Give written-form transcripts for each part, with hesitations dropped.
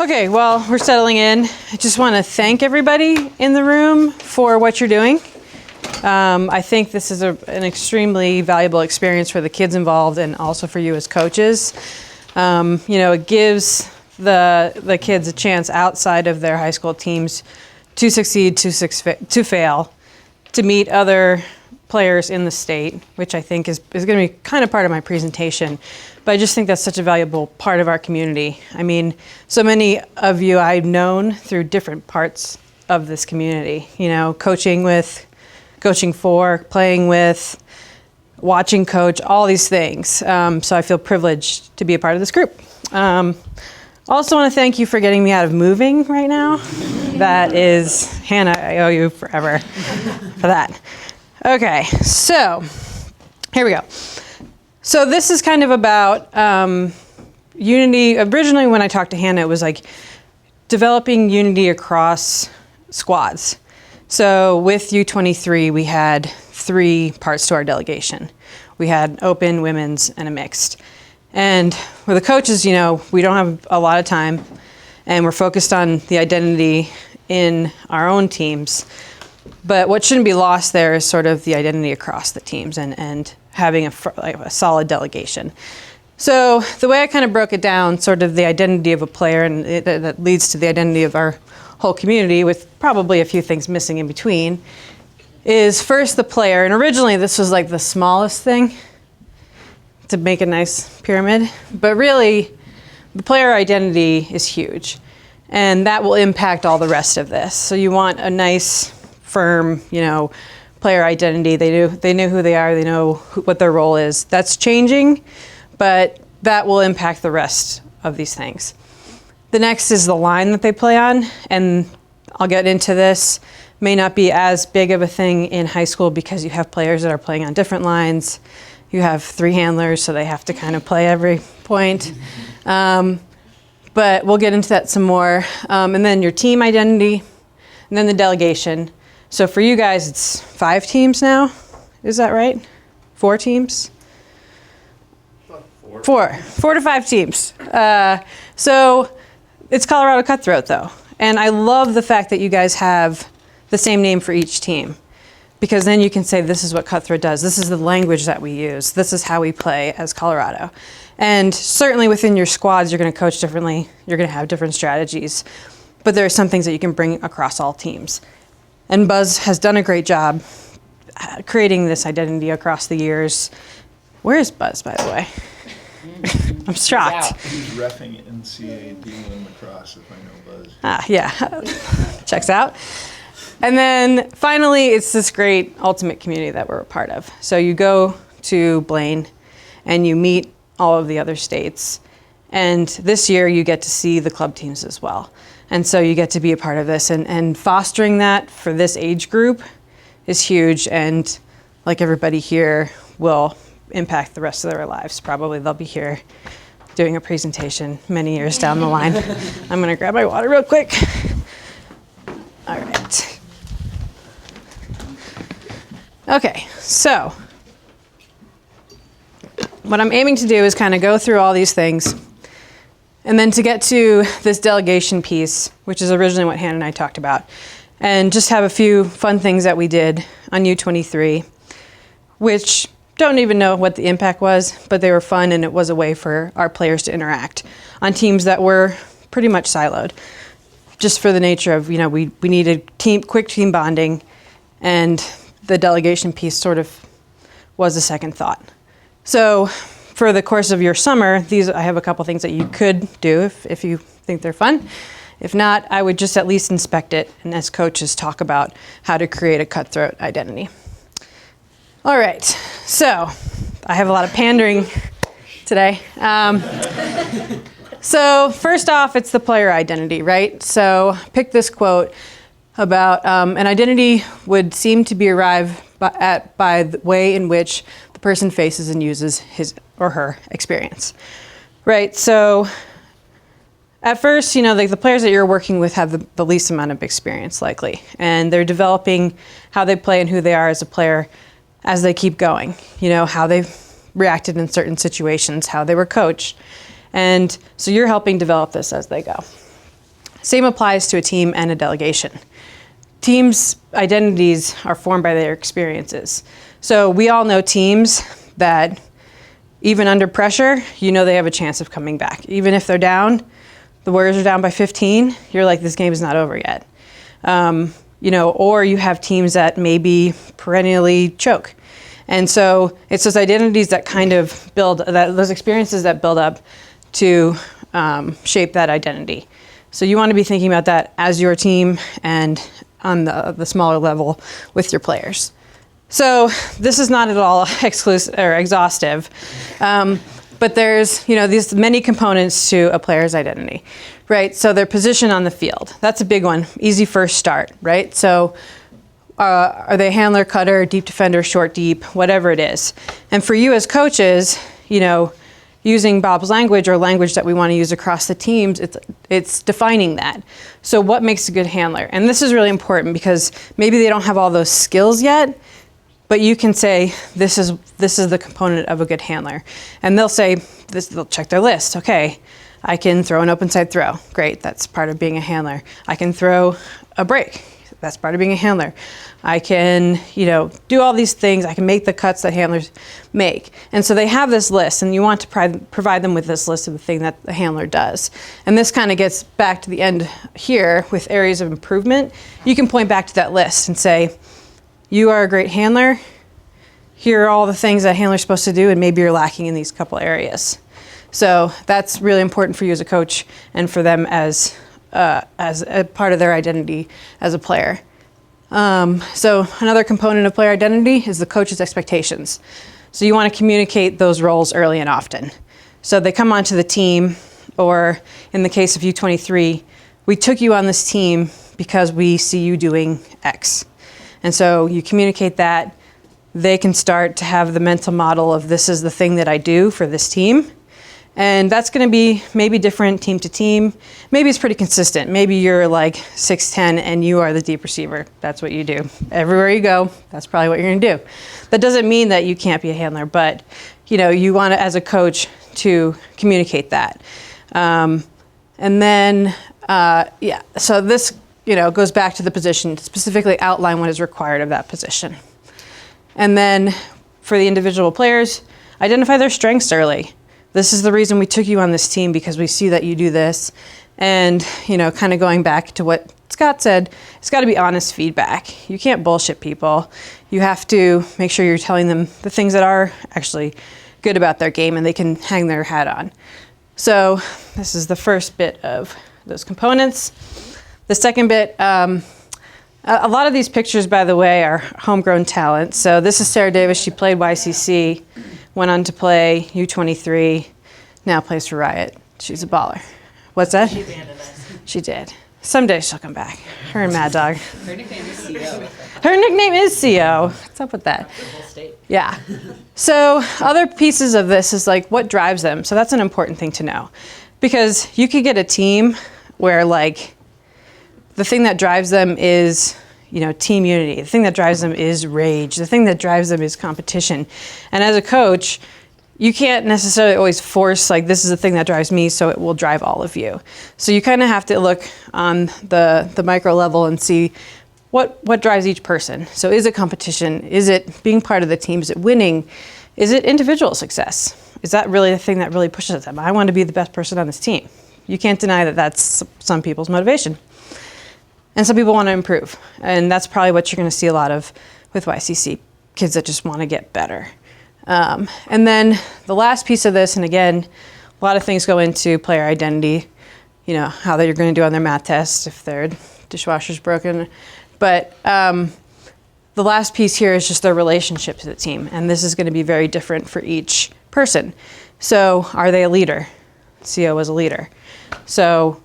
Okay, well, we're settling in. I just want to thank everybody in the room for what you're doing. I think this is an extremely valuable experience for the kids involved and also for you as coaches. It gives the kids a chance outside of their high school teams to succeed, to fail, to meet other players in the state, which I think is going to be kind of part of my presentation. But I just think that's such a valuable part of our community. I mean, so many of you I've known through different parts of this community, coaching with, coaching for, playing with, watching coach, all these things. So I feel privileged to be a part of this group. Also want to thank you for getting me out of moving right now. That is, Hannah, I owe you forever for that. Okay, so here we go. So this is kind of about unity. Originally when I talked to Hannah, it was like developing unity across squads. So with U23, we had 3 parts to our delegation. We had open, women's, and a mixed. And with the coaches, we don't have a lot of time, and we're focused on the identity in our own teams. But what shouldn't be lost there is sort of the identity across the teams and having a solid delegation. So the way I kind of broke it down, sort of the identity of a player, and that leads to the identity of our whole community with probably a few things missing in between, is first the player. And originally this was like the smallest thing to make a nice pyramid, but really the player identity is huge, and that will impact all the rest of this. So you want a nice, firm, player identity. They know who they are. They know what their role is. That's changing, but that will impact the rest of these things. The next is the line that they play on, and I'll get into this. May not be as big of a thing in high school because you have players that are playing on different lines. You have 3 handlers, so they have to kind of play every point. But we'll get into that some more. And then your team identity, and then the delegation. So for you guys, it's 5 teams now. Is that right? 4 teams? 4 to 5 teams. So it's Colorado Cutthroat, though. And I love the fact that you guys have the same name for each team, because then you can say, this is what Cutthroat does. This is the language that we use. This is how we play as Colorado. And certainly within your squads, you're going to coach differently. You're going to have different strategies. But there are some things that you can bring across all teams. And Buzz has done a great job creating this identity across the years. Where is Buzz, by the way? I'm shocked. He's reffing NCAA D1 lacrosse, if I know Buzz. Yeah, checks out. And then finally, it's this great ultimate community that we're a part of. So you go to Blaine and you meet all of the other states. And this year you get to see the club teams as well. And so you get to be a part of this, and fostering that for this age group is huge, and like everybody here will impact the rest of their lives. Probably they'll be here doing a presentation many years down the line. I'm gonna grab my water real quick. All right. Okay, so what I'm aiming to do is kind of go through all these things, and then to get to this delegation piece, which is originally what Hannah and I talked about, and just have a few fun things that we did on U23, which don't even know what the impact was, but they were fun, and it was a way for our players to interact on teams that were pretty much siloed, just for the nature of, we needed quick team bonding, and the delegation piece sort of was a second thought. So for the course of your summer, I have a couple things that you could do if you think they're fun. If not, I would just at least inspect it, and as coaches talk about how to create a Cutthroat identity. All right, so I have a lot of pandering today. So first off, it's the player identity, right? So pick this quote about an identity would seem to be arrived by the way in which the person faces and uses his or her experience, right? So at first, like the players that you're working with have the least amount of experience likely, and they're developing how they play and who they are as a player as they keep going, how they've reacted in certain situations, how they were coached. And so you're helping develop this as they go. Same applies to a team and a delegation. Teams' identities are formed by their experiences. So we all know teams that even under pressure, you know they have a chance of coming back. Even if they're down, the Warriors are down by 15, you're like, this game is not over yet. Or you have teams that maybe perennially choke. And so it's those identities that kind of those experiences that build up to shape that identity. So you want to be thinking about that as your team and on the smaller level with your players. So this is not at all exclusive or exhaustive, but there's these many components to a player's identity, right? So their position on the field, that's a big one. Easy first start, right? So are they handler, cutter, deep defender, short deep, whatever it is. And for you as coaches, using Bob's language or language that we want to use across the teams, it's defining that. So what makes a good handler? And this is really important because maybe they don't have all those skills yet, but you can say, this is the component of a good handler. And they'll say, they'll check their list. Okay, I can throw an open side throw. Great, that's part of being a handler. I can throw a break. That's part of being a handler. I can, do all these things. I can make the cuts that handlers make. And so they have this list, and you want to provide them with this list of the thing that the handler does. And this kind of gets back to the end here with areas of improvement. You can point back to that list and say, you are a great handler. Here are all the things that a handler's supposed to do, and maybe you're lacking in these couple areas. So that's really important for you as a coach and for them as a part of their identity as a player. So another component of player identity is the coach's expectations. So you want to communicate those roles early and often. So they come onto the team, or in the case of U23, we took you on this team because we see you doing X. And so you communicate that. They can start to have the mental model of this is the thing that I do for this team. And that's going to be maybe different team to team. Maybe it's pretty consistent. Maybe you're like 6'10" and you are the deep receiver. That's what you do. Everywhere you go, that's probably what you're going to do. That doesn't mean that you can't be a handler, but you want to, as a coach, to communicate that. So this goes back to the position, specifically outline what is required of that position. And then for the individual players, identify their strengths early. This is the reason we took you on this team, because we see that you do this. And, kind of going back to what Scott said, it's got to be honest feedback. You can't bullshit people. You have to make sure you're telling them the things that are actually good about their game and they can hang their hat on. So this is the first bit of those components. The second bit, a lot of these pictures, by the way, are homegrown talent. So this is Sarah Davis. She played YCC, went on to play U23, now plays for Riot. She's a baller. What's that? She abandoned us. She did. Someday she'll come back. Her and Mad Dog. Her nickname is CO. Her nickname is CO. What's up with that? The whole state. Yeah. So other pieces of this is like what drives them. So that's an important thing to know, because you could get a team where like the thing that drives them is, team unity. The thing that drives them is rage. The thing that drives them is competition. And as a coach, you can't necessarily always force like, this is the thing that drives me, so it will drive all of you. So you kind of have to look on the micro level and see what drives each person. So is it competition? Is it being part of the team? Is it winning? Is it individual success? Is that really the thing that really pushes them? I want to be the best person on this team. You can't deny that that's some people's motivation. And some people want to improve. And that's probably what you're going to see a lot of with YCC, kids that just want to get better. And then the last piece of this, and again, a lot of things go into player identity, how they're going to do on their math test if their dishwasher's broken. But the last piece here is just their relationship to the team. And this is going to be very different for each person. So are they a leader? CO was a leader. So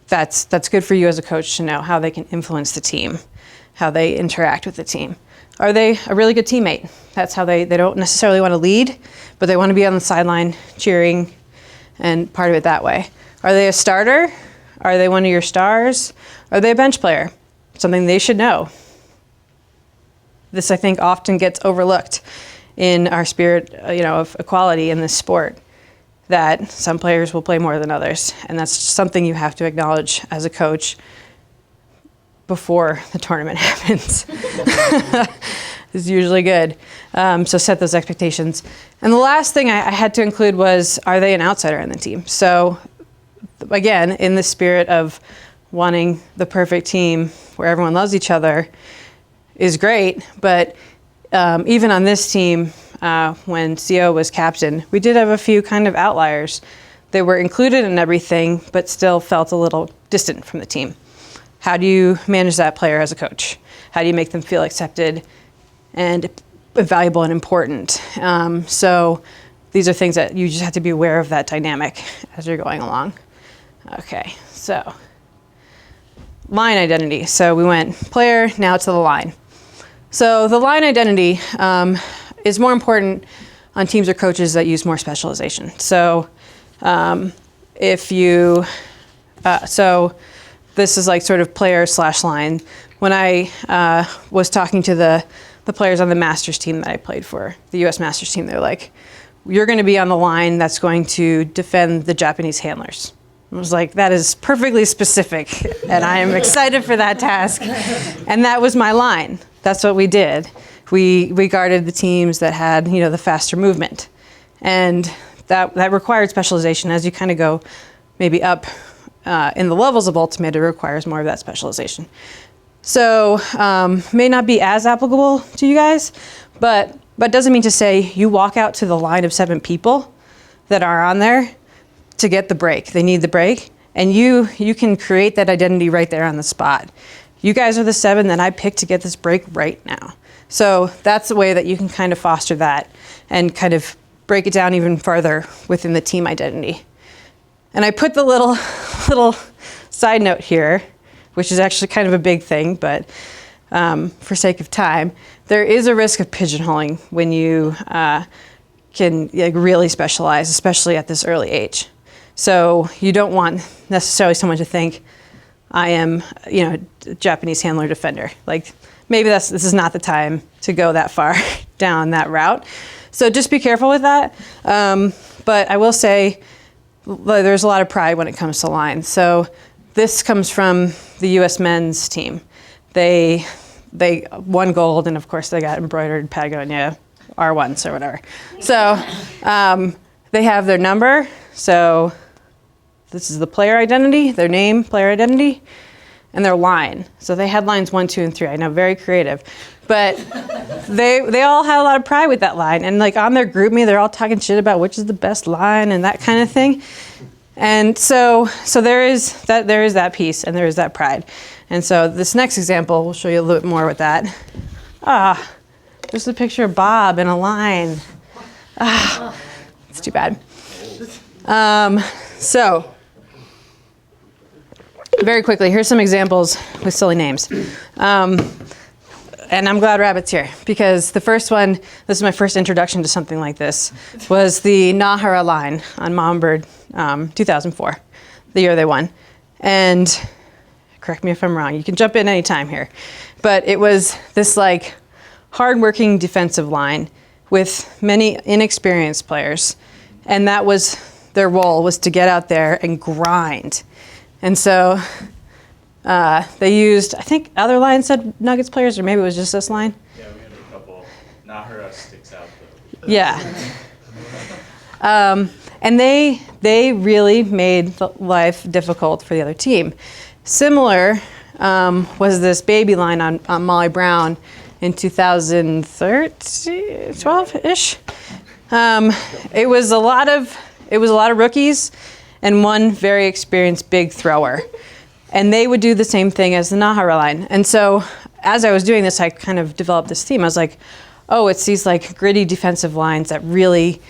that's good for you as a coach to know how they can influence the team, how they interact with the team. Are they a really good teammate? That's how they don't necessarily want to lead, but they want to be on the sideline cheering and part of it that way. Are they a starter? Are they one of your stars? Are they a bench player? Something they should know. This, I think, often gets overlooked in our spirit, of equality in this sport. that some players will play more than others. And that's something you have to acknowledge as a coach before the tournament happens. It's usually good. So set those expectations. And the last thing I had to include was, are they an outsider in the team? So again, in the spirit of wanting the perfect team where everyone loves each other is great, but even on this team, when CO was captain, we did have a few kind of outliers. They were included in everything, but still felt a little distant from the team. How do you manage that player as a coach? How do you make them feel accepted and valuable and important? So these are things that you just have to be aware of, that dynamic as you're going along. Okay, so line identity. So we went player, now to the line. So the line identity is more important on teams or coaches that use more specialization. So if you, so this is like sort of player / line. When I was talking to the players on the Masters team that I played for, the US Masters team, they're like, you're going to be on the line that's going to defend the Japanese handlers. I was like, that is perfectly specific, and I am excited for that task. And that was my line. That's what we did. We guarded the teams that had, the faster movement. And that required specialization. As you kind of go maybe up in the levels of Ultimate, it requires more of that specialization. So may not be as applicable to you guys, but doesn't mean to say you walk out to the line of 7 people that are on there to get the break. They need the break, and you can create that identity right there on the spot. You guys are the 7 that I picked to get this break right now. So that's the way that you can kind of foster that and kind of break it down even further within the team identity. And I put the little side note here, which is actually kind of a big thing, but for sake of time, there is a risk of pigeonholing when you can really specialize, especially at this early age. So you don't want necessarily someone to think, I am, a Japanese handler defender. Like, maybe this is not the time to go that far down that route. So just be careful with that. But I will say there's a lot of pride when it comes to line. So this comes from the U.S. men's team. They won gold, and of course they got embroidered Patagonia R1s or whatever. So they have their number. So this is the player identity, their name, player identity, and their line. So they had lines 1, 2, and 3. I know, very creative. But they all had a lot of pride with that line. And like on their group me, they're all talking shit about which is the best line and that kind of thing. And so there is that piece, and there is that pride. And so this next example will show you a little bit more with that. There's a picture of Bob in a line. It's too bad. So very quickly, here's some examples with silly names. And I'm glad Rabbit's here, because the first one, this is my first introduction to something like this, was the Nahara line on Mombird 2004, the year they won. And correct me if I'm wrong, you can jump in anytime here. But it was this like hardworking defensive line with many inexperienced players. And that was their role, was to get out there and grind. And so they used, I think other lines said Nuggets players, or maybe it was just this line. Yeah, we had a couple. Nahara sticks out though. Yeah. And they really made life difficult for the other team. Similar was this baby line on Molly Brown in 2013, 12-ish. It was a lot of rookies and one very experienced big thrower. And they would do the same thing as the Nahara line. And so as I was doing this, I kind of developed this theme. I was like, oh, it's these like gritty defensive lines that really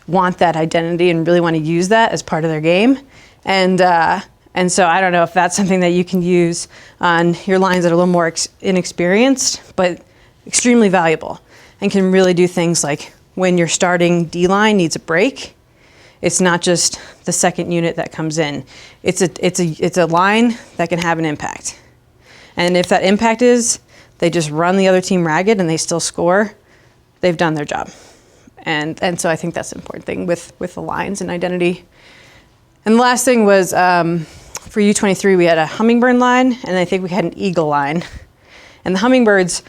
want that identity and really want to use that as part of their game. And so I don't know if that's something that you can use on your lines that are a little more inexperienced, but extremely valuable, and can really do things like when your starting D-line needs a break, it's not just the second unit that comes in. It's a line that can have an impact. And if that impact is they just run the other team ragged and they still score, they've done their job. And so I think that's an important thing with the lines and identity. And the last thing was for U23, we had a hummingbird line, and I think we had an eagle line. And the hummingbirds,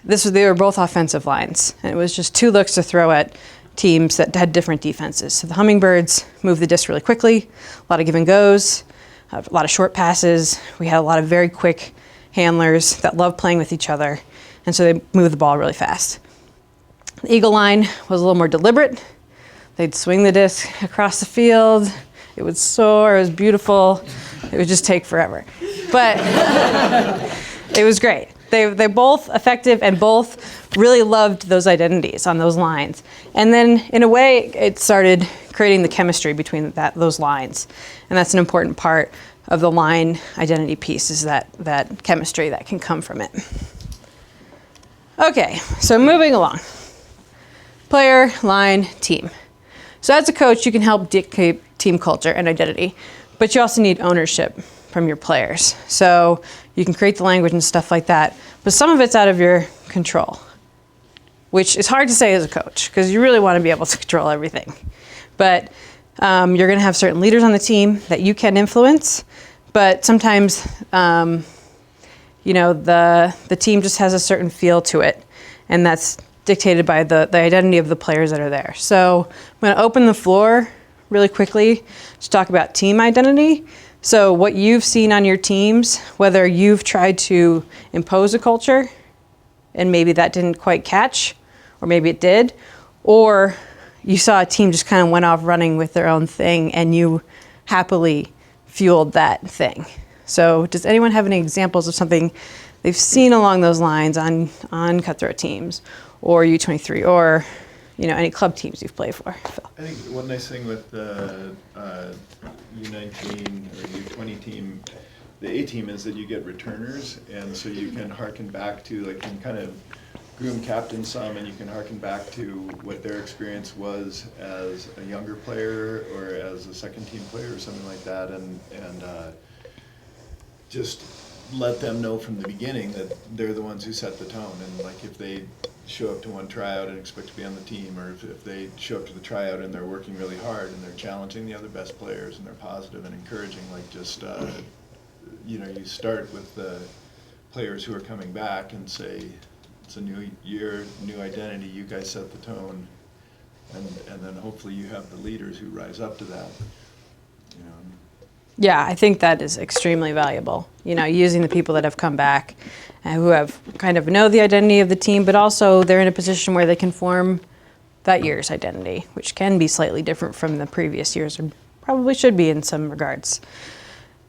they were both offensive lines. And it was just 2 looks to throw at teams that had different defenses. So the hummingbirds moved the disc really quickly, a lot of give and goes, a lot of short passes. We had a lot of very quick handlers that loved playing with each other. And so they moved the ball really fast. The eagle line was a little more deliberate. They'd swing the disc across the field. It would soar. It was beautiful. It would just take forever. But it was great. They're both effective and both really loved those identities on those lines. And then in a way, it started creating the chemistry between those lines. And that's an important part of the line identity piece, is that chemistry that can come from it. Okay, so moving along. Player, line, team. So as a coach, you can help dictate team culture and identity, but you also need ownership from your players. So you can create the language and stuff like that, but some of it's out of your control, which is hard to say as a coach because you really want to be able to control everything. But you're going to have certain leaders on the team that you can influence, but sometimes the team just has a certain feel to it, and that's dictated by the identity of the players that are there. So I'm going to open the floor really quickly to talk about team identity. So what you've seen on your teams, whether you've tried to impose a culture and maybe that didn't quite catch, or maybe it did, or you saw a team just kind of went off running with their own thing and you happily fueled that thing. So does anyone have any examples of something they've seen along those lines on Cutthroat teams or U23 or any club teams you've played for? Phil? I think one nice thing with the U19 or U20 team, the A team, is that you get returners, and so you can harken back to, like, you can kind of groom captain some, and you can harken back to what their experience was as a younger player or as a second team player or something like that, and just let them know from the beginning that they're the ones who set the tone. And like, if they show up to one tryout and expect to be on the team, or if they show up to the tryout and they're working really hard and they're challenging the other best players and they're positive and encouraging, like, just you start with the players who are coming back and say, it's a new year, new identity, you guys set the tone, and then hopefully you have the leaders who rise up to that. Yeah, I think that is extremely valuable. Using the people that have come back who have kind of know the identity of the team, but also they're in a position where they can form that year's identity, which can be slightly different from the previous years, or probably should be in some regards.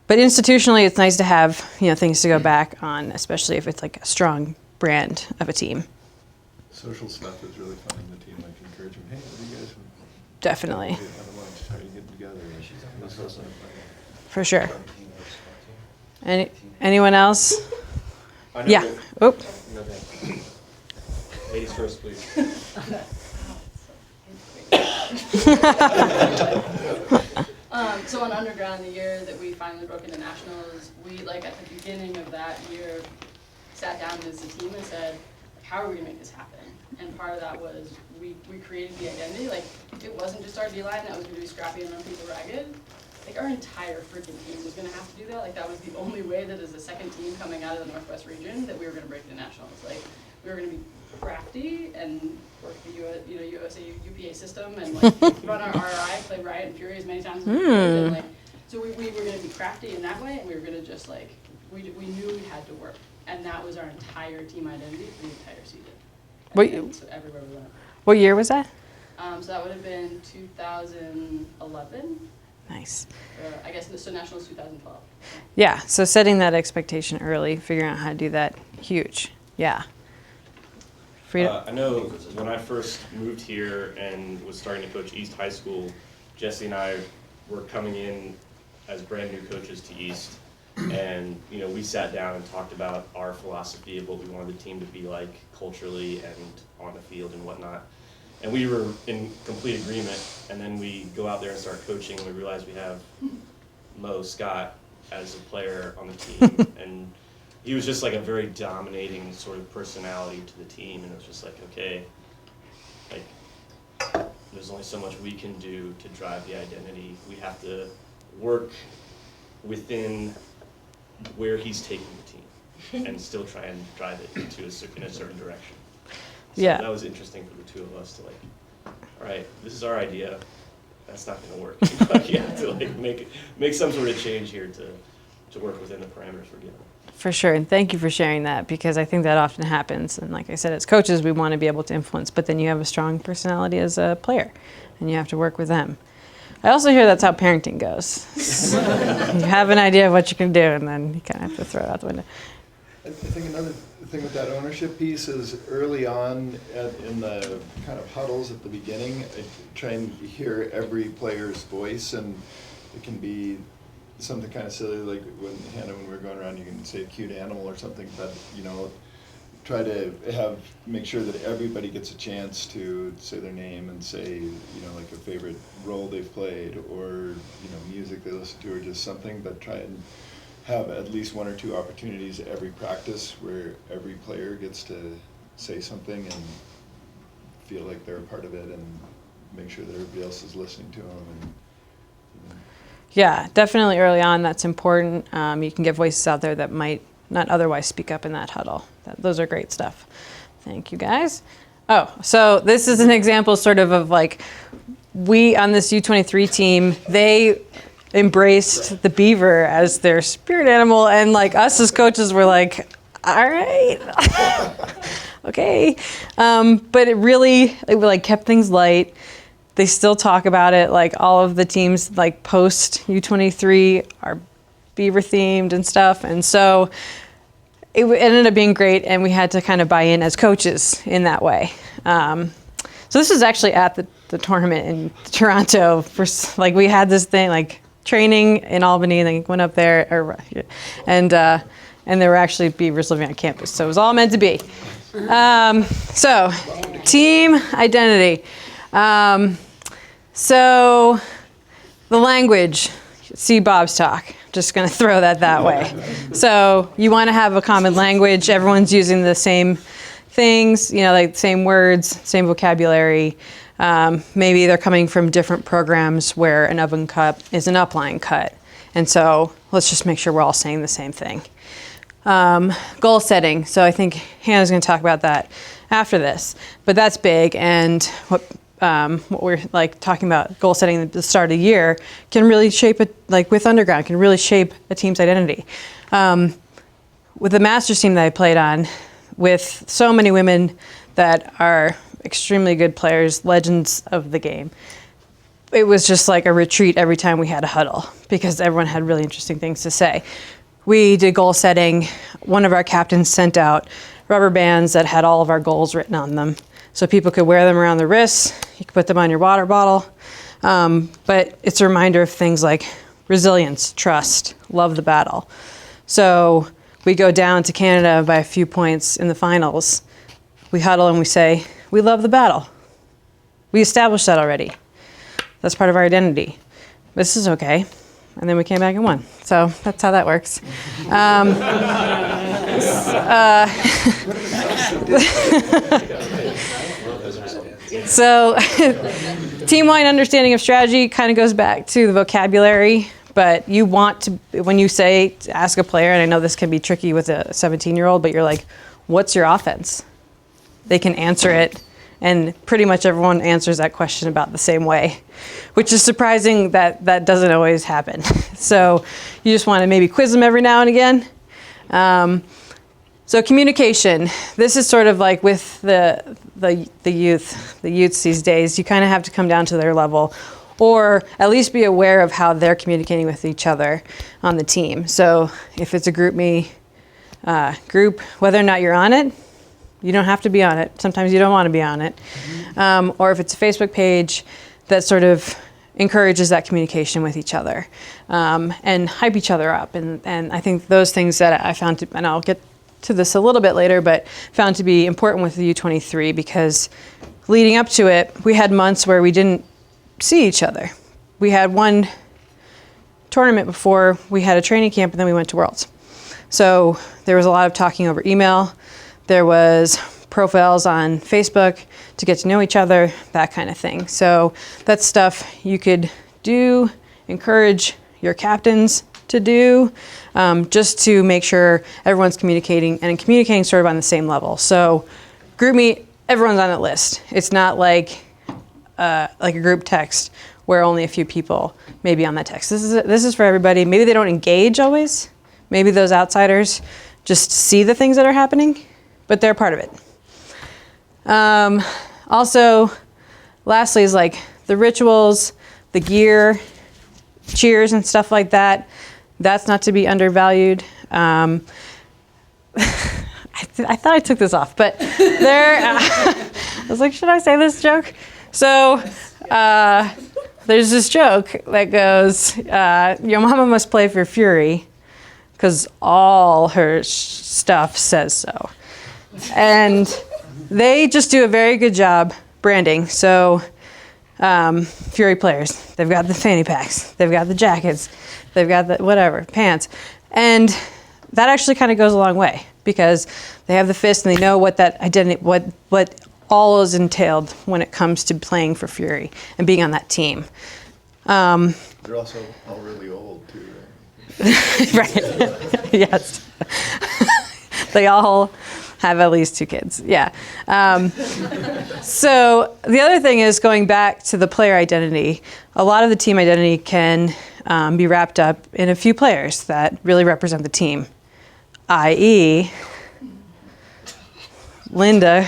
But institutionally, it's nice to have things to go back on, especially if it's like a strong brand of a team. Social stuff is really fun in the team, like encouraging, hey, what do you guys Definitely. have a lunch, how are you getting together? For sure. Anyone else? Yeah. Oh. No, thank you. Ladies first, please. So on underground, the year that we finally broke into nationals, we at the beginning of that year sat down as a team and said, how are we gonna make this happen? And part of that was we created the identity. It wasn't just our D-line that was gonna be scrappy and run people ragged. Our entire freaking team was gonna have to do that. That was the only way that as a second team coming out of the Northwest region that we were gonna break into nationals. We were gonna be crafty and work the USA UPA system and run our RRI, play Riot and Fury as many times as we could. And so we were gonna be crafty in that way, and we were gonna just we knew we had to work, and that was our entire team identity for the entire season. And so everywhere we went. What year was that? So that would have been 2011. Nice. I guess so nationals 2012. Yeah, so setting that expectation early, figuring out how to do that, huge. Yeah. Frida? I know when I first moved here and was starting to coach East High School, Jesse and I were coming in as brand new coaches to East, and we sat down and talked about our philosophy of what we wanted the team to be like culturally and on the field and whatnot. And we were in complete agreement, and then we go out there and start coaching, and we realize we have Mo Scott as a player on the team, and he was just a very dominating sort of personality to the team, and it was just okay, there's only so much we can do to drive the identity. We have to work within where he's taking the team and still try and drive it in a certain direction. So Yeah. that was interesting for the two of us to like, all right, this is our idea. That's not going to work. You have to like make some sort of change here to work within the parameters we're given. For sure, and thank you for sharing that, because I think that often happens. And like I said, as coaches, we want to be able to influence, but then you have a strong personality as a player, and you have to work with them. I also hear that's how parenting goes. You have an idea of what you can do, and then you kind of have to throw it out the window. I think another thing with that ownership piece is early on in the kind of huddles at the beginning, I try and hear every player's voice, and it can be something kind of silly, like when Hannah, when we were going around, you can say a cute animal or something, but try to make sure that everybody gets a chance to say their name and say, like a favorite role they've played, or music they listen to, or just something, but try and have at least one or two opportunities every practice where every player gets to say something and feel like they're a part of it, and make sure that everybody else is listening to them. And, Yeah, definitely early on, that's important. You can get voices out there that might not otherwise speak up in that huddle. Those are great stuff. Thank you, guys. Oh, so this is an example sort of like, we on this U23 team, they embraced the beaver as their spirit animal, and like us as coaches were like, all right, okay. But it kept things light. They still talk about it. Like all of the teams like post U23 are beaver themed and stuff. And so it ended up being great, and we had to kind of buy in as coaches in that way. So this was actually at the tournament in Toronto. We had this thing like training in Albany, and then went up there, and there were actually beavers living on campus. So it was all meant to be. So team identity. So the language, see Bob's talk. Just going to throw that way. So you want to have a common language. Everyone's using the same things, like the same words, same vocabulary. Maybe they're coming from different programs where an oven cut is an upline cut. And so let's just make sure we're all saying the same thing. Goal setting. So I think Hannah's going to talk about that after this, but that's big. And what we're like talking about, goal setting at the start of the year, can really shape it, like with Underground, can really shape a team's identity. With the Masters team that I played on, with so many women that are extremely good players, legends of the game, it was just like a retreat every time we had a huddle, because everyone had really interesting things to say. We did goal setting. One of our captains sent out rubber bands that had all of our goals written on them, so people could wear them around their wrists. You could put them on your water bottle. But it's a reminder of things like resilience, trust, love the battle. So we go down to Canada by a few points in the finals. We huddle and we say, we love the battle. We established that already. That's part of our identity. This is okay. And then we came back and won. So that's how that works. So team-wide understanding of strategy kind of goes back to the vocabulary, but you want to, when you say, ask a player, and I know this can be tricky with a 17-year-old, but you're like, what's your offense? They can answer it, and pretty much everyone answers that question about the same way, which is surprising that that doesn't always happen. So you just want to maybe quiz them every now and again. So communication, this is sort of like with the youths these days, you kind of have to come down to their level, or at least be aware of how they're communicating with each other on the team. So if it's a group group, whether or not you're on it, you don't have to be on it. Sometimes you don't want to be on it. Or if it's a Facebook page that sort of encourages that communication with each other, and hype each other up. And I think those things that I found, and I'll get to this a little bit later, but found to be important with the U23, because leading up to it, we had months where we didn't see each other. We had one tournament before we had a training camp, and then we went to Worlds. So there was a lot of talking over email. There was profiles on Facebook to get to know each other, that kind of thing. So that's stuff you could do, encourage your captains to do, just to make sure everyone's communicating and communicating sort of on the same level. So group meet, everyone's on that list. It's not like a group text where only a few people may be on that text. This is for everybody. Maybe they don't engage always. Maybe those outsiders just see the things that are happening, but they're part of it. Also, lastly is like the rituals, the gear, cheers and stuff like that. That's not to be undervalued. I thought I took this off, but there, I was like, should I say this joke? So there's this joke that goes, your mama must play for Fury because all her stuff says so. And they just do a very good job branding. So Fury players, they've got the fanny packs, they've got the jackets, they've got the whatever, pants. And that actually kind of goes a long way because they have the fist and they know what that identity, what all is entailed when it comes to playing for Fury and being on that team. They're also all really old too, right? Right. Yes. They all have at least 2 kids. Yeah. So the other thing is going back to the player identity. A lot of the team identity can be wrapped up in a few players that really represent the team, i.e. Lindsay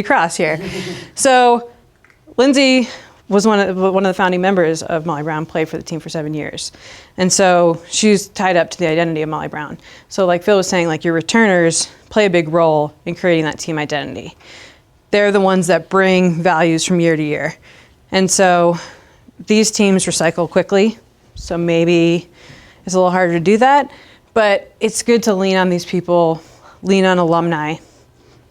Cross here. So Lindsay was one of the founding members of Molly Brown, played for the team for 7 years. And so she's tied up to the identity of Molly Brown. So like Phil was saying, like your returners play a big role in creating that team identity. They're the ones that bring values from year to year. And so these teams recycle quickly. So maybe it's a little harder to do that, but it's good to lean on these people, lean on alumni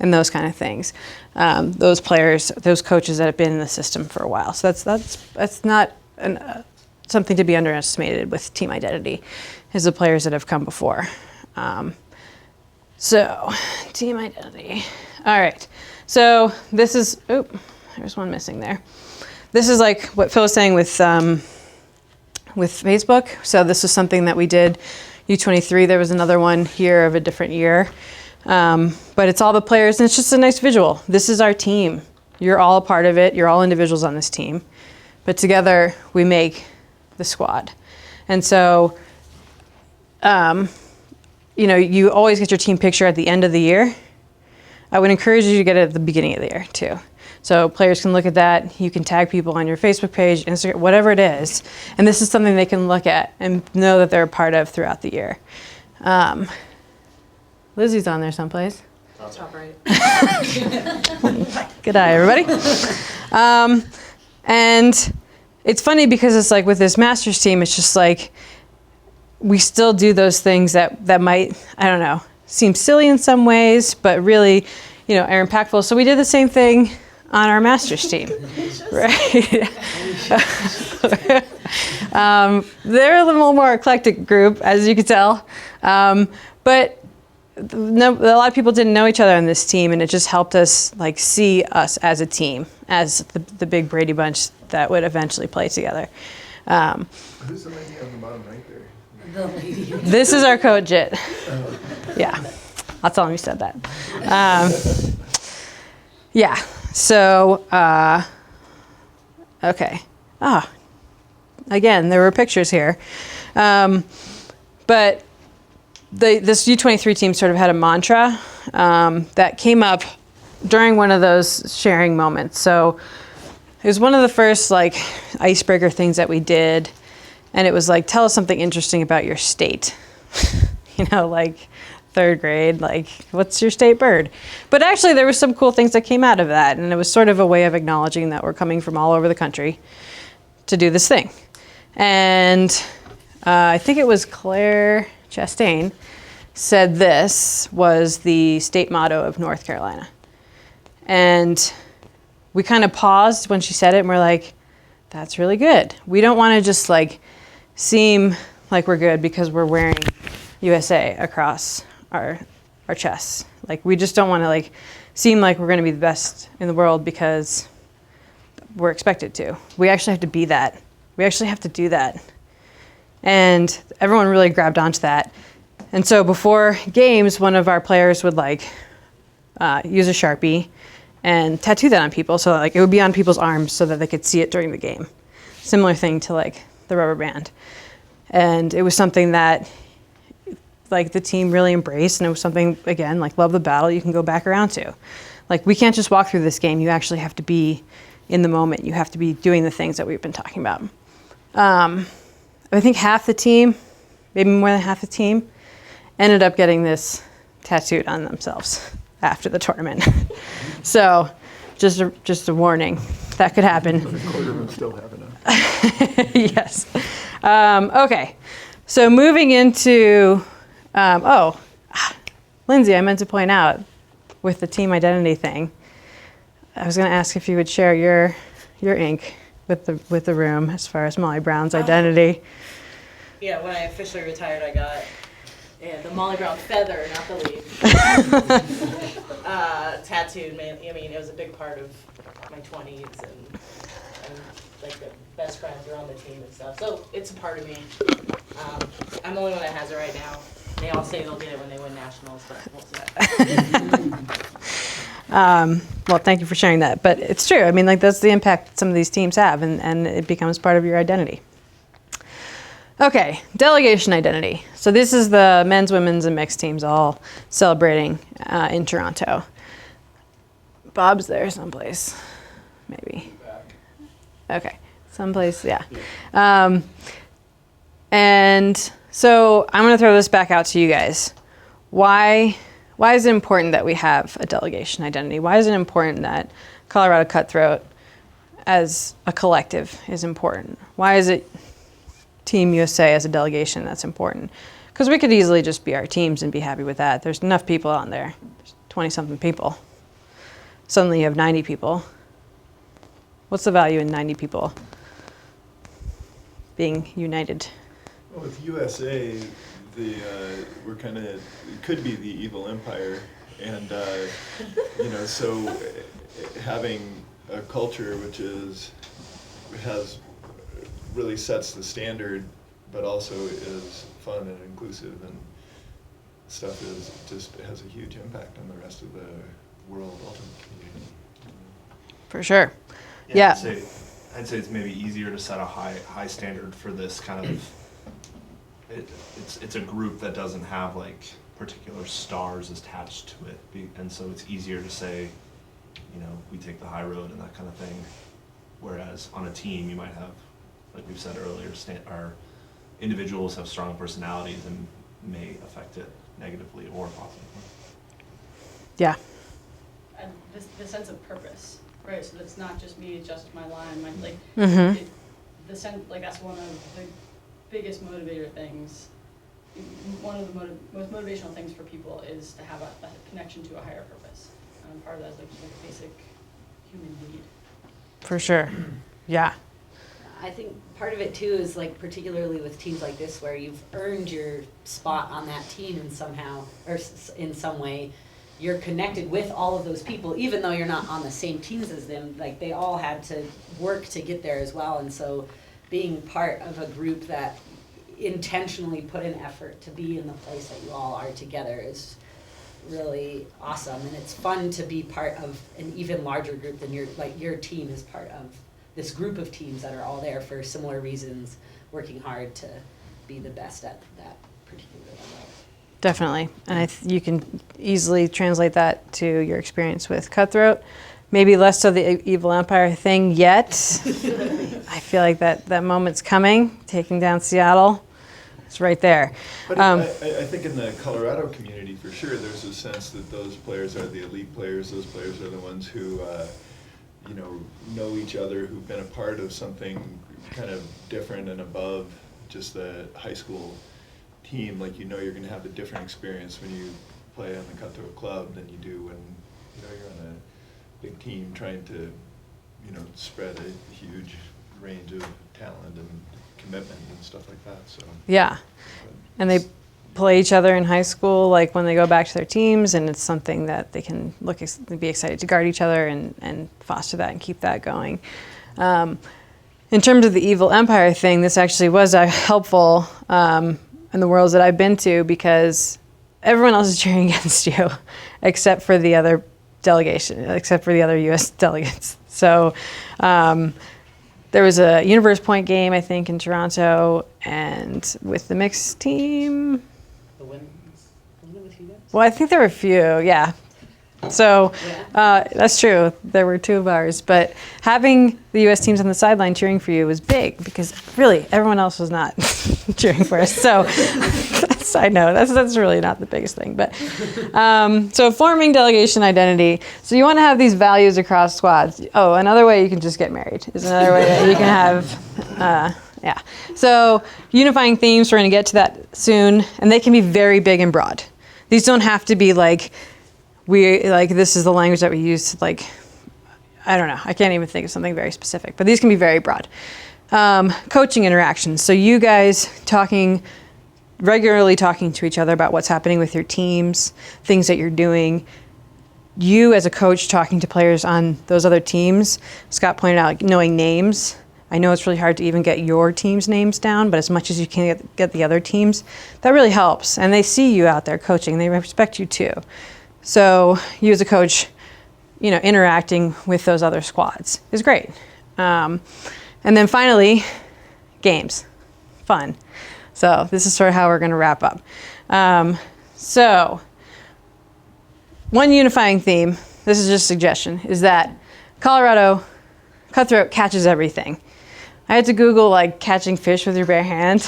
and those kind of things. Those players, those coaches that have been in the system for a while. So that's not something to be underestimated with team identity, is the players that have come before. So team identity. All right. So this is, there's one missing there. This is like what Phil was saying with Facebook. So this was something that we did U23. There was another one here of a different year. But it's all the players, and it's just a nice visual. This is our team. You're all a part of it. You're all individuals on this team. But together, we make the squad. And so, you always get your team picture at the end of the year. I would encourage you to get it at the beginning of the year, too. So players can look at that. You can tag people on your Facebook page, Instagram, whatever it is. And this is something they can look at and know that they're a part of throughout the year. Lizzie's on there someplace. Top right. Good eye, everybody. And it's funny because it's like with this Masters team, it's just like we still do those things that might, I don't know, seem silly in some ways, but really, are impactful. So we did the same thing on our Masters team, right? They're a little more eclectic group, as you can tell, but a lot of people didn't know each other on this team, and it just helped us see us as a team, as the big Brady bunch that would eventually play together. Who's the lady on the bottom right there? The lady. This is our coach, Jit. Yeah, I'll tell him you said that. Yeah, so, okay. Again, there were pictures here. But this U23 team sort of had a mantra that came up during one of those sharing moments. So it was one of the first icebreaker things that we did. And it was tell us something interesting about your state. Third grade, what's your state bird? But actually there were some cool things that came out of that. And it was sort of a way of acknowledging that we're coming from all over the country to do this thing. And I think it was Claire Chastain said this was the state motto of North Carolina. And we kind of paused when she said it and we're like, that's really good. We don't want to just seem like we're good because we're wearing USA across our chests. We just don't want to seem like we're going to be the best in the world because we're expected to. We actually have to be that. We actually have to do that. And everyone really grabbed onto that. And so before games, one of our players would use a Sharpie and tattoo that on people. So it would be on people's arms so that they could see it during the game. Similar thing to the rubber band. And it was something that the team really embraced, and it was something, again, love the battle you can go back around to. We can't just walk through this game. You actually have to be in the moment. You have to be doing the things that we've been talking about. I think half the team, maybe more than half the team, ended up getting this tattooed on themselves after the tournament. So just a warning, that could happen. A quarter of them still haven't. Yes. Okay. So moving into, Lindsay, I meant to point out with the team identity thing, I was going to ask if you would share your ink with the room as far as Molly Brown's identity. Yeah, when I officially retired, I got the Molly Brown feather, not the leaf, tattooed. Man, I mean, it was a big part of my 20s, and the best friends are on the team and stuff. So it's a part of me. I'm the only one that has it right now. They all say they'll get it when they win nationals, but we'll see. Well, thank you for sharing that. But it's true. I mean, that's the impact some of these teams have, and it becomes part of your identity. Okay, delegation identity. So this is the men's, women's, and mixed teams all celebrating in Toronto. Bob's there someplace, maybe. Okay, someplace, yeah. And so I'm going to throw this back out to you guys. Why is it important that we have a delegation identity? Why is it important that Colorado Cutthroat as a collective is important? Why is it Team USA as a delegation that's important? Because we could easily just be our teams and be happy with that. There's enough people on there. There's 20-something people. Suddenly you have 90 people. What's the value in 90 people being united? Well, with USA, we're kind of, it could be the evil empire, and so having a culture which really sets the standard, but also is fun and inclusive and stuff has a huge impact on the rest of the world ultimately. For sure. Yeah. Yeah. I'd say it's maybe easier to set a high standard for this kind of. It's a group that doesn't have particular stars attached to it, and so it's easier to say, we take the high road and that kind of thing. Whereas on a team, you might have, like we've said earlier, our individuals have strong personalities and may affect it negatively or positively. Yeah. And the sense of purpose, right? So that's not just me, it's just my line, the sense, that's one of the biggest motivator things. One of the most motivational things for people is to have a connection to a higher purpose. Part of that is a basic human need. For sure. Yeah. I think part of it too is particularly with teams like this where you've earned your spot on that team in somehow or in some way. You're connected with all of those people, even though you're not on the same teams as them. They all had to work to get there as well, and so being part of a group that intentionally put an effort to be in the place that you all are together is really awesome, and it's fun to be part of an even larger group than your team is part of this group of teams that are all there for similar reasons, working hard to be the best at that particular level. Definitely. And you can easily translate that to your experience with Cutthroat. Maybe less so the evil empire thing yet. I feel like that moment's coming, taking down Seattle. It's right there. But I think in the Colorado community, for sure, there's a sense that those players are the elite players. Those players are the ones who, know each other, who've been a part of something kind of different and above just the high school team. You're going to have a different experience when you play on the Cutthroat Club than you do when you're on a big team trying to spread a huge range of talent and commitment and stuff like that. So Yeah. And play each other in high school, like when they go back to their teams, and it's something that they can be excited to guard each other and foster that and keep that going. In terms of the evil empire thing, this actually was helpful in the worlds that I've been to, because everyone else is cheering against you except for the other delegation, except for the other U.S. delegates. So there was a Universe Point game, I think, in Toronto, and with the mixed team. The women's, wasn't it with you guys? Well, I think there were a few, yeah. So that's true. There were 2 of ours, but having the U.S. teams on the sideline cheering for you was big, because really everyone else was not cheering for us. So I know that's really not the biggest thing, but so forming delegation identity. So you want to have these values across squads. Oh, another way you can just get married is another way that you can have. Yeah. So unifying themes, we're going to get to that soon, and they can be very big and broad. These don't have to be like, this is the language that we use to, like, I don't know, I can't even think of something very specific, but these can be very broad. Coaching interactions. So you guys regularly talking to each other about what's happening with your teams, things that you're doing. You as a coach talking to players on those other teams. Scott pointed out, like, knowing names. I know it's really hard to even get your team's names down, but as much as you can get the other teams, that really helps. And they see you out there coaching. They respect you too. So you as a coach, interacting with those other squads is great. And then finally, games, fun. So this is sort of how we're going to wrap up. So one unifying theme, this is just a suggestion, is that Colorado Cutthroat catches everything. I had to Google, like, catching fish with your bare hand.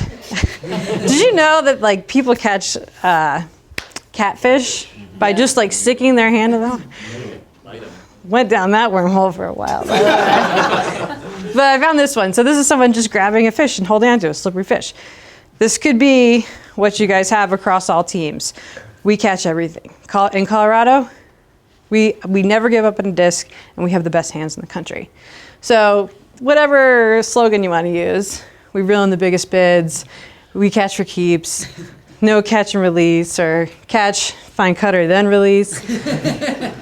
Did you know that, like, people catch catfish by just, like, sticking their hand in them? Went down that wormhole for a while. But I found this one. So this is someone just grabbing a fish and holding onto a slippery fish. This could be what you guys have across all teams. We catch everything. In Colorado, we never give up on a disc, and we have the best hands in the country. So whatever slogan you want to use, we reel in the biggest bids, we catch for keeps, no catch and release, or catch, find cutter, then release,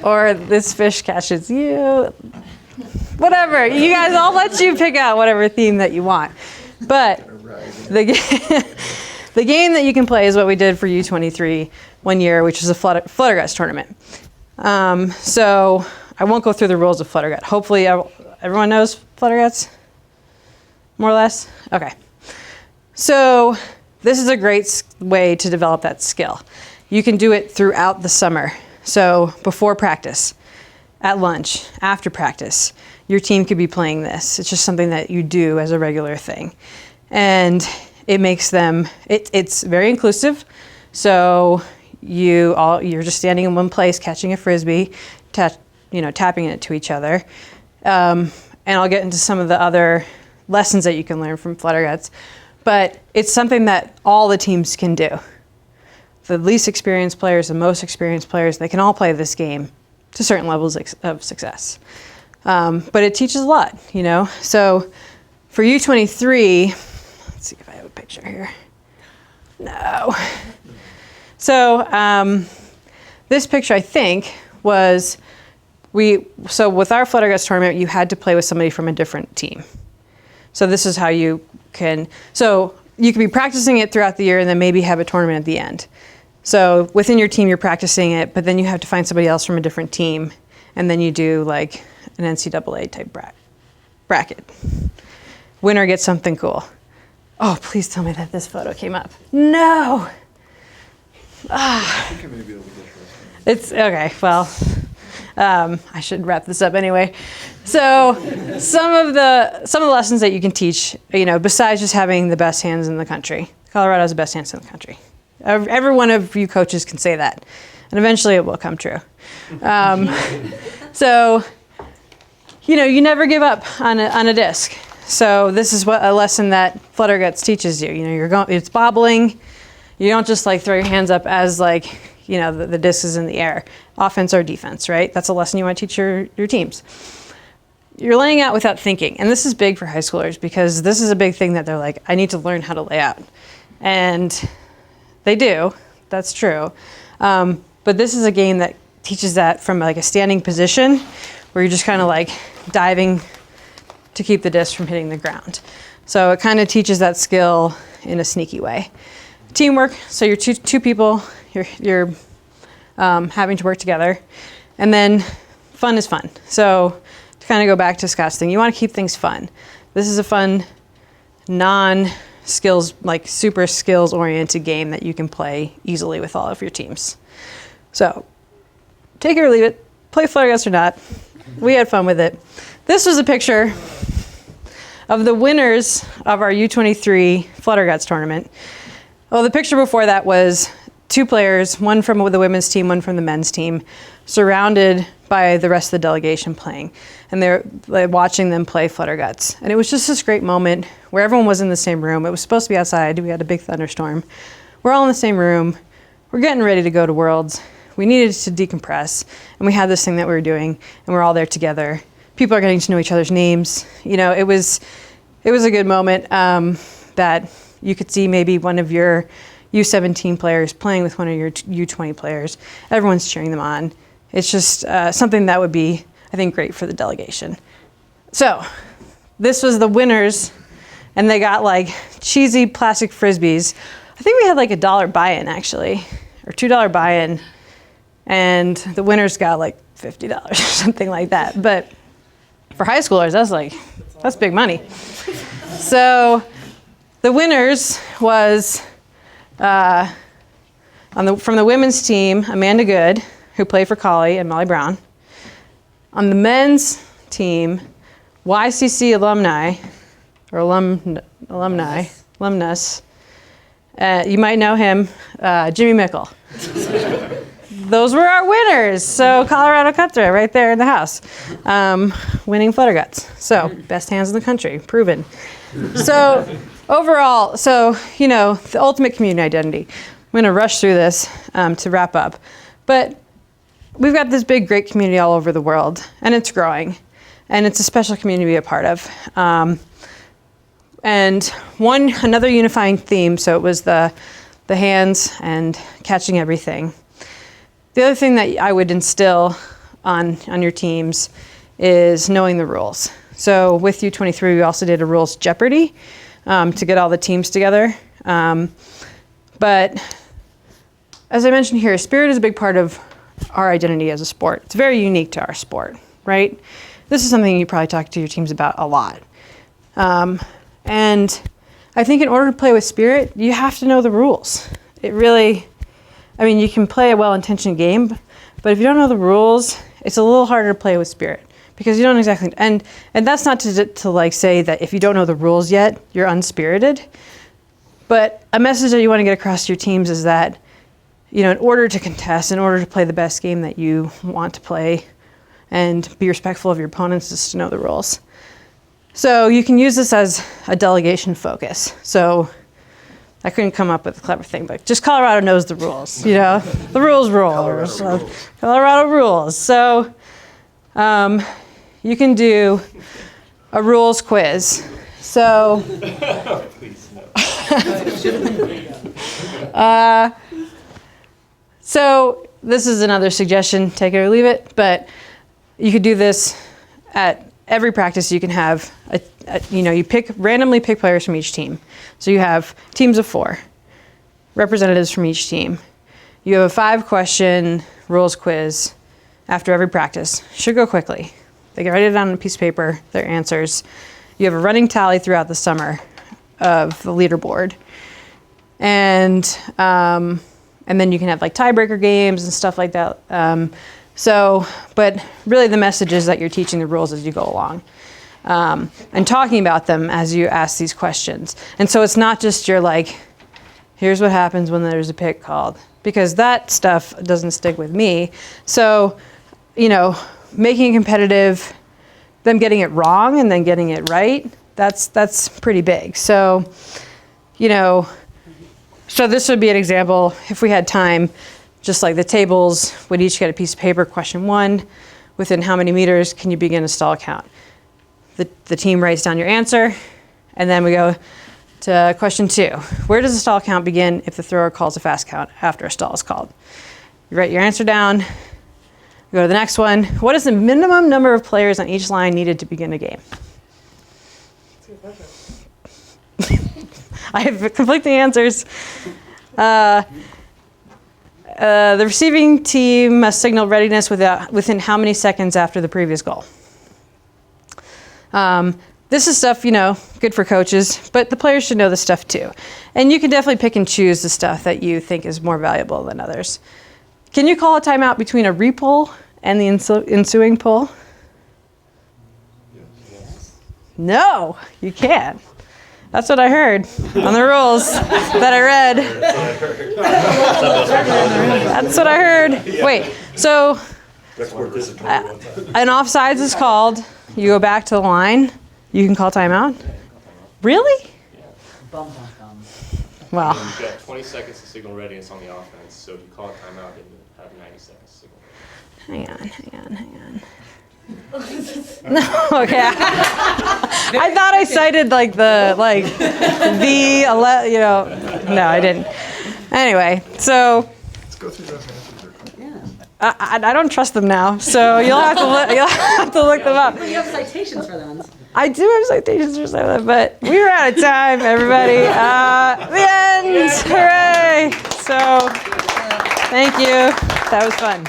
or this fish catches you. Whatever. You guys, I'll let you pick out whatever theme that you want. But the game that you can play is what we did for U23 one year, which is a Flutterguts tournament. So I won't go through the rules of Fluttergut. Hopefully everyone knows Flutterguts, more or less? Okay. So this is a great way to develop that skill. You can do it throughout the summer. So before practice, at lunch, after practice, your team could be playing this. It's just something that you do as a regular thing. And it makes them, it's very inclusive. So you're just standing in one place, catching a Frisbee, tapping it to each other. And I'll get into some of the other lessons that you can learn from Flutterguts. But it's something that all the teams can do. The least experienced players, the most experienced players, they can all play this game to certain levels of success. But it teaches a lot, So for U23, let's see if I have a picture here. No. So this picture, I think, was so with our Flutterguts tournament, you had to play with somebody from a different team. So this is how you can be practicing it throughout the year and then maybe have a tournament at the end. So within your team, you're practicing it, but then you have to find somebody else from a different team, and then you do like an NCAA type bracket. Winner gets something cool. Oh, please tell me that this photo came up. No. I think I may be able to get this. It's okay. Well, I should wrap this up anyway. So some of the lessons that you can teach, besides just having the best hands in the country. Colorado has the best hands in the country. Every one of you coaches can say that, and eventually it will come true. So, you never give up on a disc. So this is what a lesson that Flutterguts teaches you. It's bobbling. You don't just like throw your hands up as like, the disc is in the air. Offense or defense, right? That's a lesson you want to teach your teams. You're laying out without thinking. And this is big for high schoolers because this is a big thing that they're like, I need to learn how to lay out. And They do. That's true. But this is a game that teaches that from like a standing position where you're just kind of like diving to keep the disc from hitting the ground. So it kind of teaches that skill in a sneaky way. Teamwork, so you're two people, you're having to work together. And then fun is fun. So to kind of go back to Scott's thing, you want to keep things fun. This is a fun, non-skills, like super skills-oriented game that you can play easily with all of your teams. So take it or leave it, play Flutter Guts or not. We had fun with it. This was a picture of the winners of our U23 Flutter Guts tournament. Well, the picture before that was two players, one from the women's team, one from the men's team, surrounded by the rest of the delegation playing. And they're like, watching them play Flutter Guts. And it was just this great moment where everyone was in the same room. It was supposed to be outside. We had a big thunderstorm. We're all in the same room. We're getting ready to go to Worlds. We needed to decompress. And we had this thing that we were doing, and we're all there together. People are getting to know each other's names. You know, it was a good moment that you could see maybe one of your U17 players playing with one of your U20 players. Everyone's cheering them on. It's just something that would be, I think, great for the delegation. So this was the winners, and they got like cheesy plastic Frisbees. I think we had like $1 buy-in actually, or $2 buy-in, and the winners got like $50 or something like that. But for high schoolers, that's big money. So the winners was from the women's team, Amanda Good, who played for Collie, and Molly Brown. On the men's team, YCC alumni, or alumnus, you might know him, Jimmy Mickle. Those were our winners. So Colorado Cutthroat right there in the house, winning Flutter Guts. So best hands in the country, proven. So overall, you know, the ultimate community identity. I'm going to rush through this to wrap up. But we've got this big, great community all over the world, and it's growing. And it's a special community to be a part of. And another unifying theme, so it was the hands and catching everything. The other thing that I would instill on your teams is knowing the rules. So with U23, we also did a rules Jeopardy to get all the teams together. But as I mentioned here, spirit is a big part of our identity as a sport. It's very unique to our sport, right? This is something you probably talk to your teams about a lot. And I think in order to play with spirit, you have to know the rules. It really, I mean, you can play a well-intentioned game, but if you don't know the rules, it's a little harder to play with spirit because you don't exactly, and that's not to like say that if you don't know the rules yet, you're unspirited. But a message that you want to get across to your teams is that, you know, in order to contest, in order to play the best game that you want to play and be respectful of your opponents is to know the rules. So you can use this as a delegation focus. So I couldn't come up with a clever thing, but just Colorado knows the rules, you know, the rules. Colorado rules. So you can do a rules quiz. So Please, no. So this is another suggestion, take it or leave it, but you could do this at every practice. You can have, you know, you randomly pick players from each team. So you have teams of 4, representatives from each team. You have a 5-question rules quiz after every practice. Should go quickly. They can write it down on a piece of paper, their answers. You have a running tally throughout the summer of the leaderboard. And then you can have like tiebreaker games and stuff like that. But really the message is that you're teaching the rules as you go along. And talking about them as you ask these questions. And so it's not just you're like, here's what happens when there's a pick called, because that stuff doesn't stick with me. So, you know, making it competitive, them getting it wrong and then getting it right, that's pretty big. So, you know, so this would be an example, if we had time, just like the tables would each get a piece of paper. Question 1, within how many meters can you begin a stall count? The team writes down your answer, and then we go, to question 2. Where does the stall count begin if the thrower calls a fast count after a stall is called? You write your answer down. Go to the next one. What is the minimum number of players on each line needed to begin a game? I have conflicting answers. The receiving team must signal readiness within how many seconds after the previous goal? This is stuff, good for coaches, but the players should know this stuff too. And you can definitely pick and choose the stuff that you think is more valuable than others. Can you call a timeout between a repull and the ensuing pull? No, you can't. That's what I heard on the rules that I read. That's what I heard. Wait, so an offsides is called. You go back to the line. You can call timeout. Really? Bum, bum, bum. Wow. And you've got 20 seconds to signal readiness on the offense, so if you call a timeout, then you have 90 seconds to signal readiness. Hang on. No, okay. I thought I cited no, I didn't. Anyway, so Let's go through those answers. I don't trust them now, so you'll have to look them up. You have citations for those. I do have citations for some of them, but we were out of time, everybody. The end! Hooray! So, thank you. That was fun.